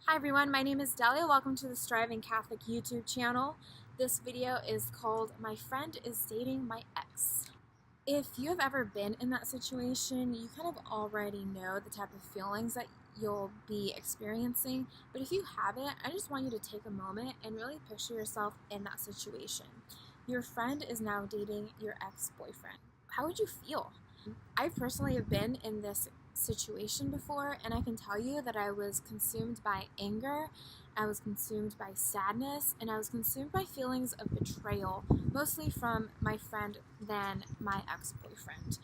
Hi everyone, my name is Delia. Welcome to the Striving Catholic YouTube channel. This video is called My Friend is Dating My Ex. If you have ever been in that situation, you kind of already know the type of feelings that you'll be experiencing. But if you haven't, I just want you to take a moment and really picture yourself in that situation. Your friend is now dating your ex-boyfriend. How would you feel? I personally have been in this situation before, and I can tell you that I was consumed by anger, I was consumed by sadness, and I was consumed by feelings of betrayal, mostly from my friend than my ex-boyfriend.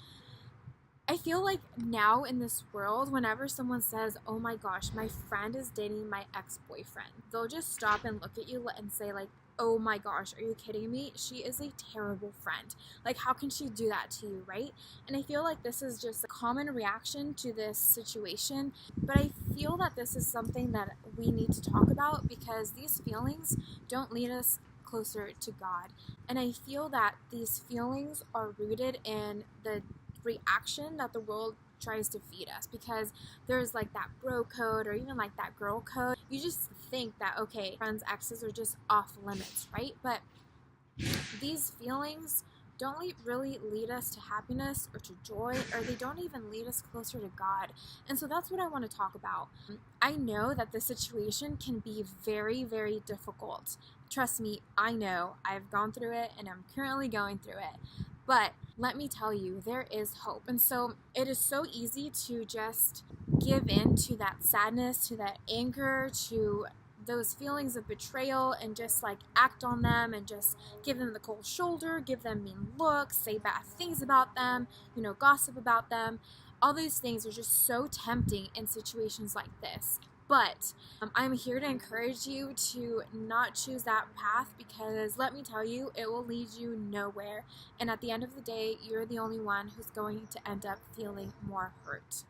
I feel like now in this world, whenever someone says, oh my gosh, my friend is dating my ex-boyfriend, they'll just stop and look at you and say like, oh my gosh, are you kidding me? She is a terrible friend. Like, how can she do that to you, right? And I feel like this is just a common reaction to this situation, but I feel that this is something that we need to talk about because these feelings don't lead us closer to God. And I feel that these feelings are rooted in the reaction that the world tries to feed us, because there's like that bro code or even like that girl code. You just think that, okay, friends' exes are just off limits, right? But these feelings don't really lead us to happiness or to joy, or they don't even lead us closer to God. And so that's what I want to talk about. I know that the situation can be very, very difficult. Trust me, I know. I've gone through it and I'm currently going through it. But let me tell you, there is hope. And so it is so easy to just give in to that sadness, to that anger, to those feelings of betrayal, and just like act on them and just give them the cold shoulder, give them mean looks, say bad things about them, gossip about them. All these things are just so tempting in situations like this. But I'm here to encourage you to not choose that path, because let me tell you, it will lead you nowhere. And at the end of the day, you're the only one who's going to end up feeling more hurt.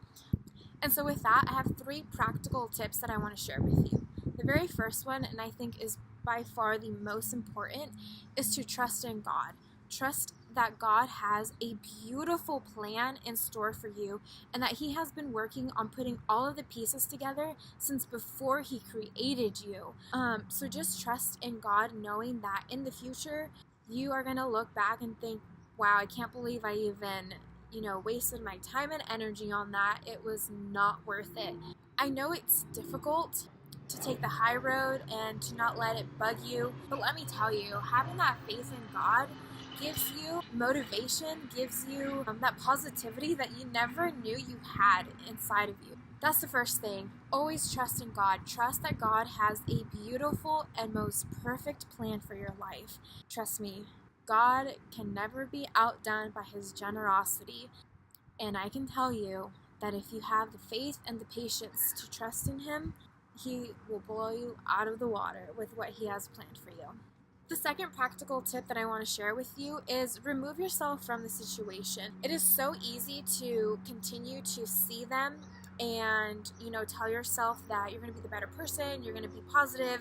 And so with that, I have 3 practical tips that I want to share with you. The very first one, and I think is by far the most important, is to trust in God. Trust that God has a beautiful plan in store for you, and that He has been working on putting all of the pieces together since before He created you. So just trust in God, knowing that in the future, you are going to look back and think, wow, I can't believe I even wasted my time and energy on that. It was not worth it. I know it's difficult to take the high road and to not let it bug you, but let me tell you, having that faith in God gives you motivation, gives you that positivity that you never knew you had inside of you. That's the first thing. Always trust in God. Trust that God has a beautiful and most perfect plan for your life. Trust me, God can never be outdone by His generosity. And I can tell you that if you have the faith and the patience to trust in Him, He will blow you out of the water with what He has planned for you. The second practical tip that I want to share with you is remove yourself from the situation. It is so easy to continue to see them and, tell yourself that you're going to be the better person, you're going to be positive,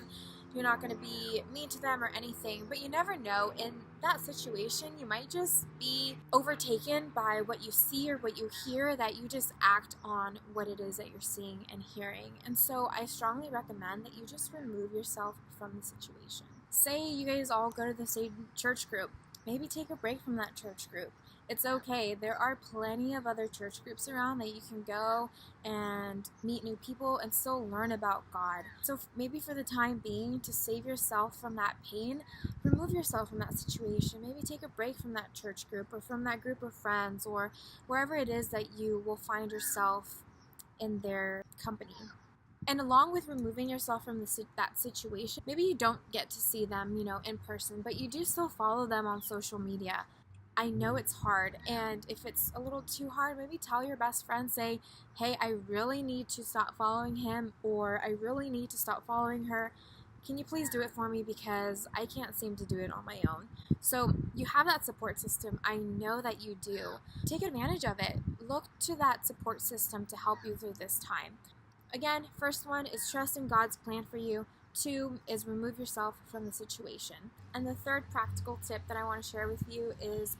you're not going to be mean to them or anything, but you never know. In that situation, you might just be overtaken by what you see or what you hear, that you just act on what it is that you're seeing and hearing. And so I strongly recommend that you just remove yourself from the situation. Say you guys all go to the same church group. Maybe take a break from that church group. It's okay. There are plenty of other church groups around that you can go and meet new people and still learn about God. So maybe for the time being, to save yourself from that pain, remove yourself from that situation. Maybe take a break from that church group or from that group of friends or wherever it is that you will find yourself in their company. And along with removing yourself from that situation, maybe you don't get to see them, in person, but you do still follow them on social media. I know it's hard, and if it's a little too hard, maybe tell your best friend, say, hey, I really need to stop following him, or I really need to stop following her. Can you please do it for me, because I can't seem to do it on my own. So you have that support system. I know that you do. Take advantage of it. Look to that support system to help you through this time. Again, first one is trust in God's plan for you. 2 is remove yourself from the situation. And the third practical tip that I want to share with you is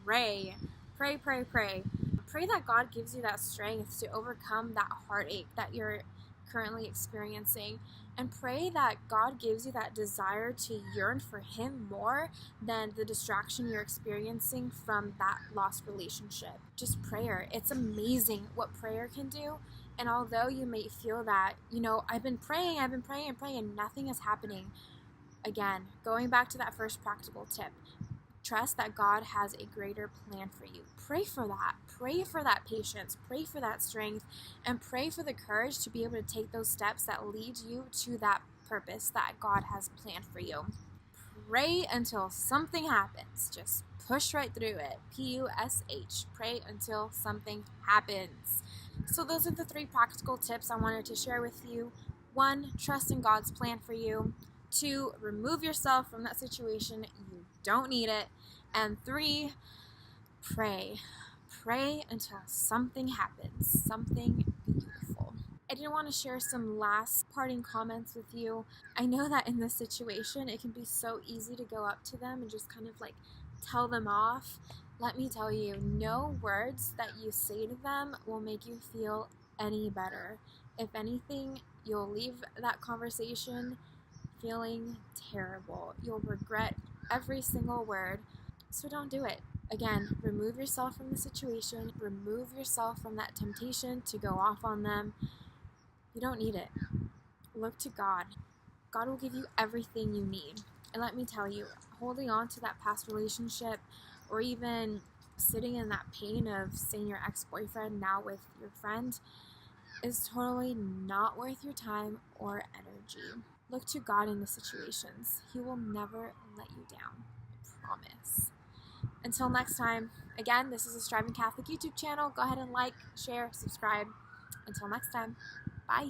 pray. Pray, pray, pray. Pray that God gives you that strength to overcome that heartache that you're currently experiencing, and pray that God gives you that desire to yearn for Him more than the distraction you're experiencing from that lost relationship. Just prayer. It's amazing what prayer can do. And although you may feel that, I've been praying, and nothing is happening, again, going back to that first practical tip, trust that God has a greater plan for you. Pray for that. Pray for that patience. Pray for that strength. And pray for the courage to be able to take those steps that lead you to that purpose that God has planned for you. Pray until something happens. Just push right through it. PUSH. Pray until something happens. So those are the 3 practical tips I wanted to share with you. 1, trust in God's plan for you. 2, remove yourself from that situation. You don't need it. And 3, pray. Pray until something happens. Something beautiful. I did want to share some last parting comments with you. I know that in this situation, it can be so easy to go up to them and just kind of tell them off. Let me tell you, no words that you say to them will make you feel any better. If anything, you'll leave that conversation feeling terrible. You'll regret every single word. So don't do it. Again, remove yourself from the situation. Remove yourself from that temptation to go off on them. You don't need it. Look to God. God will give you everything you need. And let me tell you, holding on to that past relationship, or even sitting in that pain of seeing your ex-boyfriend now with your friend, is totally not worth your time or energy. Look to God in the situations. He will never let you down. I promise. Until next time, again, this is the Striving Catholic YouTube channel. Go ahead and like, share, subscribe. Until next time, bye.